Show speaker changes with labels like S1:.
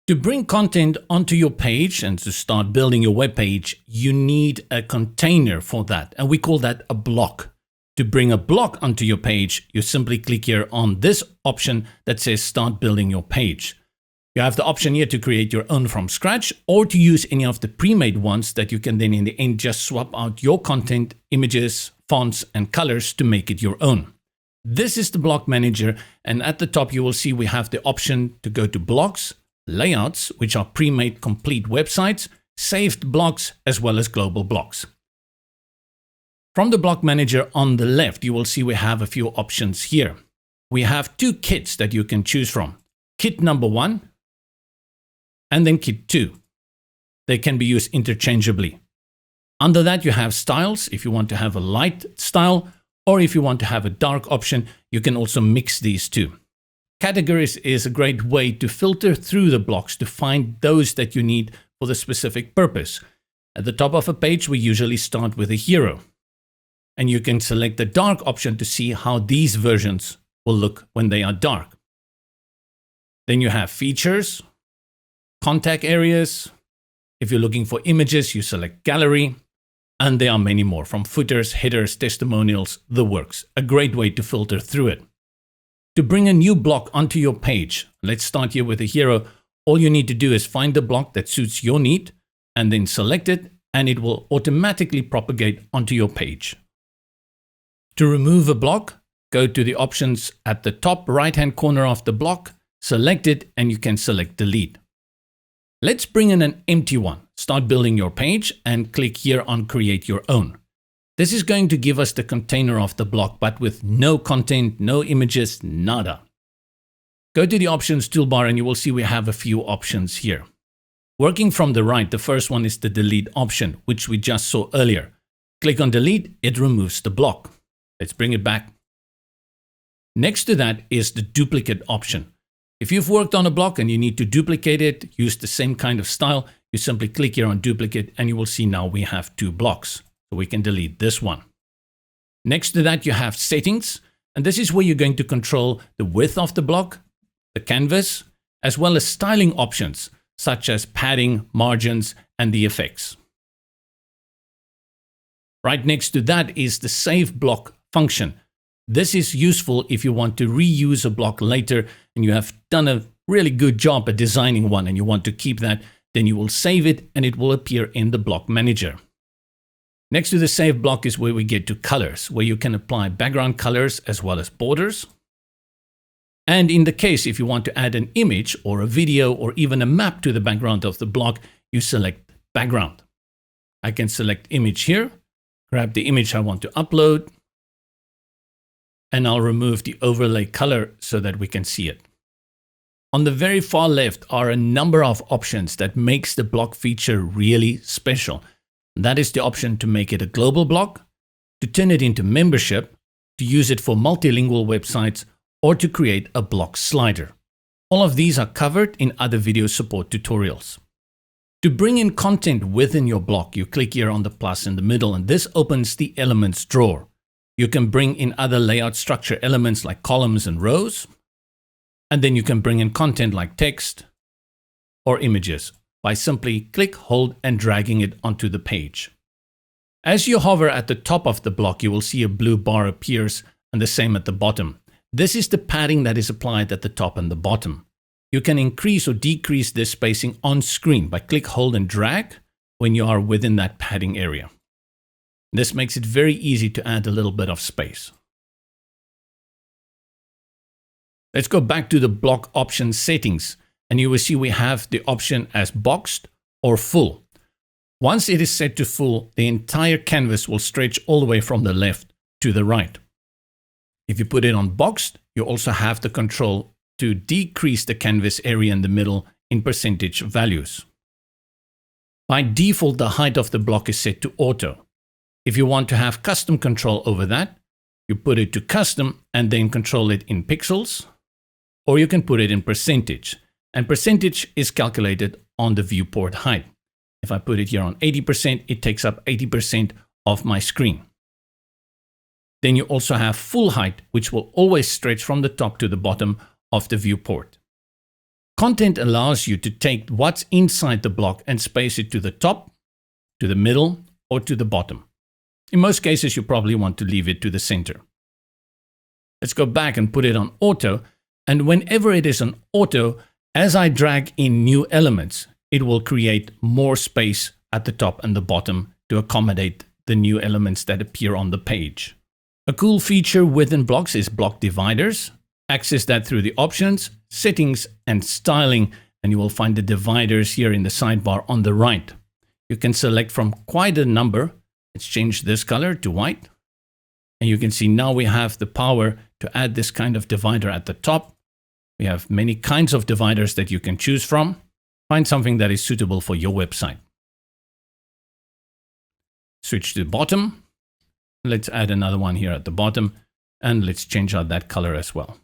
S1: To bring content onto your page and to start building your web page, you need a container for that, and we call that a block. To bring a block onto your page, you simply click here on this option that says Start Building Your Page. You have the option here to create your own from scratch or to use any of the pre-made ones that you can then in the end just swap out your content, images, fonts, and colors to make it your own. This is the block manager, and at the top you will see we have the option to go to blocks, layouts, which are pre-made complete websites, saved blocks, as well as global blocks. From the block manager on the left, you will see we have a few options here. We have two kits that you can choose from. Kit number 1 and then kit 2. They can be used interchangeably. Under that, you have styles. If you want to have a light style or if you want to have a dark option, you can also mix these two. Categories is a great way to filter through the blocks to find those that you need for the specific purpose. At the top of a page, we usually start with a hero. And you can select the dark option to see how these versions will look when they are dark. Then you have features, contact areas. If you're looking for images, you select gallery. And there are many more, from footers, headers, testimonials, the works. A great way to filter through it. To bring a new block onto your page, let's start here with a hero. All you need to do is find the block that suits your need and then select it, and it will automatically propagate onto your page. To remove a block, go to the options at the top right-hand corner of the block, select it, and you can select delete. Let's bring in an empty one. Start building your page and click here on create your own. This is going to give us the container of the block, but with no content, no images, nada. Go to the options toolbar and you will see we have a few options here. Working from the right, the first one is the delete option, which we just saw earlier. Click on delete, it removes the block. Let's bring it back. Next to that is the duplicate option. If you've worked on a block and you need to duplicate it, use the same kind of style, you simply click here on duplicate and you will see now we have 2 blocks. So we can delete this one. Next to that, you have settings, and this is where you're going to control the width of the block, the canvas, as well as styling options such as padding, margins, and the effects. Right next to that is the save block function. This is useful if you want to reuse a block later and you have done a really good job at designing one and you want to keep that, then you will save it and it will appear in the block manager. Next to the save block is where we get to colors, where you can apply background colors as well as borders. And in the case, if you want to add an image or a video or even a map to the background of the block, you select background. I can select image here, grab the image I want to upload, and I'll remove the overlay color so that we can see it. On the very far left are a number of options that makes the block feature really special. That is the option to make it a global block, to turn it into membership, to use it for multilingual websites, or to create a block slider. All of these are covered in other video support tutorials. To bring in content within your block, you click here on the plus in the middle, and this opens the elements drawer. You can bring in other layout structure elements like columns and rows, and then you can bring in content like text or images by simply click, hold, and dragging it onto the page. As you hover at the top of the block, you will see a blue bar appears and the same at the bottom. This is the padding that is applied at the top and the bottom. You can increase or decrease this spacing on screen by click, hold, and drag when you are within that padding area. This makes it very easy to add a little bit of space. Let's go back to the block option settings. And you will see we have the option as boxed or full. Once it is set to full, the entire canvas will stretch all the way from the left to the right. If you put it on boxed, you also have the control to decrease the canvas area in the middle in percentage values. By default, the height of the block is set to auto. If you want to have custom control over that, you put it to custom and then control it in pixels, or you can put it in percentage. And percentage is calculated on the viewport height. If I put it here on 80%, it takes up 80% of my screen. Then you also have full height, which will always stretch from the top to the bottom of the viewport. Content allows you to take what's inside the block and space it to the top, to the middle, or to the bottom. In most cases, you probably want to leave it to the center. Let's go back and put it on auto. And whenever it is on auto, as I drag in new elements, it will create more space at the top and the bottom to accommodate the new elements that appear on the page. A cool feature within blocks is block dividers. Access that through the options, settings, and styling, and you will find the dividers here in the sidebar on the right. You can select from quite a number. Let's change this color to white. And you can see now we have the power to add this kind of divider at the top. We have many kinds of dividers that you can choose from. Find something that is suitable for your website. Switch to the bottom. Let's add another one here at the bottom. And let's change out that color as well.